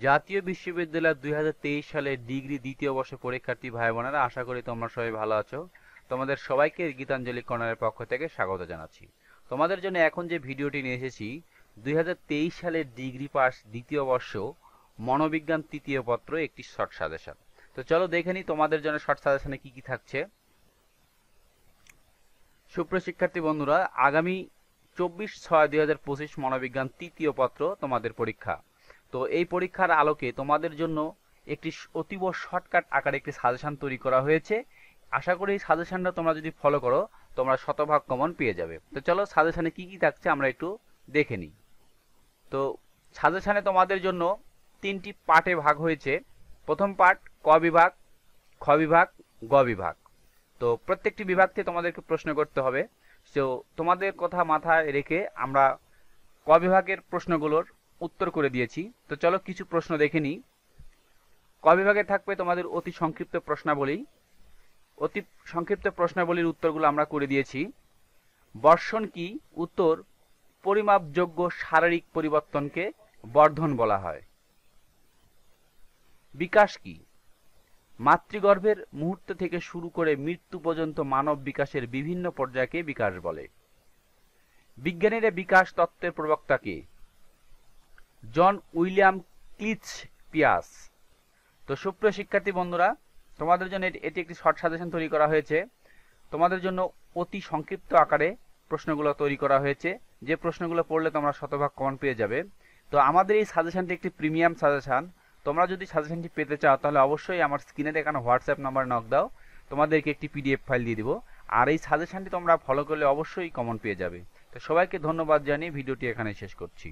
জাতীয় বিশ্ববিদ্যালয় 2023 সালের ডিগ্রি দ্বিতীয় বর্ষ পরীক্ষার্থী ভাই বোনেরা, আশা করি তোমরা সবাই ভালো আছো। তোমাদের সবাইকে গীতাঞ্জলি কর্নারের পক্ষ থেকে স্বাগত জানাচ্ছি। তোমাদের জন্য এখন যে ভিডিওটি নিয়ে এসেছি 2023 সালের ডিগ্রি পাস দ্বিতীয় বর্ষ মনোবিজ্ঞান তৃতীয় পত্র একটি শর্ট সাজেশন। তো চলো দেখে নিই তোমাদের জন্য শর্ট সাজেশনে কি কি থাকছে। সুপ্রিয় শিক্ষার্থী বন্ধুরা, আগামী 24/6/2025 মনোবিজ্ঞান তৃতীয় পত্র তোমাদের পরীক্ষা। তো এই পরীক্ষার আলোকে তোমাদের জন্য একটি অতীব শর্টকাট আকারে একটি সাজেশন তৈরি করা হয়েছে। আশা করি এই সাজেশনটা তোমরা যদি ফলো করো তোমরা শতভাগ কমন পেয়ে যাবে। তো চলো সাজেশনে কি কি থাকছে আমরা একটু দেখে নিই। তো সাজেশনে তোমাদের জন্য তিনটি পার্টে ভাগ হয়েছে। প্রথম পার্ট ক বিভাগ, খ বিভাগ, গ বিভাগ। তো প্রত্যেকটি বিভাগ থেকে তোমাদেরকে প্রশ্ন করতে হবে। তো তোমাদের কথা মাথায় রেখে আমরা ক বিভাগের প্রশ্নগুলোর উত্তর করে দিয়েছি। তো চলো কিছু প্রশ্ন দেখে নিই। ক বিভাগে থাকবে তোমাদের অতি সংক্ষিপ্ত প্রশ্নাবলী। অতি সংক্ষিপ্ত প্রশ্নাবলীর উত্তরগুলো আমরা করে দিয়েছি। বর্ষণ কি? উত্তর, পরিমাপযোগ্য শারীরিক পরিবর্তনকে বর্ধন বলা হয়। বিকাশ কি? মাতৃগর্ভের মুহূর্ত থেকে শুরু করে মৃত্যু পর্যন্ত মানব বিকাশের বিভিন্ন পর্যায়কে বিকাশ বলে। বিজ্ঞানীরা বিকাশ তত্ত্বের প্রবক্তা কে? জন উইলিয়াম ক্লিচ পিয়াস। তো সুপ্রিয় শিক্ষার্থী বন্ধুরা, তোমাদের জন্য এটি একটি শর্ট সাজেশন তৈরি করা হয়েছে। তোমাদের জন্য অতি সংক্ষিপ্ত আকারে প্রশ্নগুলো তৈরি করা হয়েছে, যে প্রশ্নগুলো পড়লে তোমরা শতভাগ কমন পেয়ে যাবে। তো আমাদের এই সাজেশনটি একটি প্রিমিয়াম সাজেশন। তোমরা যদি সাজেশনটি পেতে চাও তাহলে অবশ্যই আমার স্ক্রিনে দেখানো হোয়াটসঅ্যাপ নাম্বার নক দাও, তোমাদেরকে একটি পিডিএফ ফাইল দিয়ে দিব। আর এই সাজেশনটি তোমরা ফলো করলে অবশ্যই কমন পেয়ে যাবে। তো সবাইকে ধন্যবাদ জানিয়ে ভিডিওটি এখানে শেষ করছি।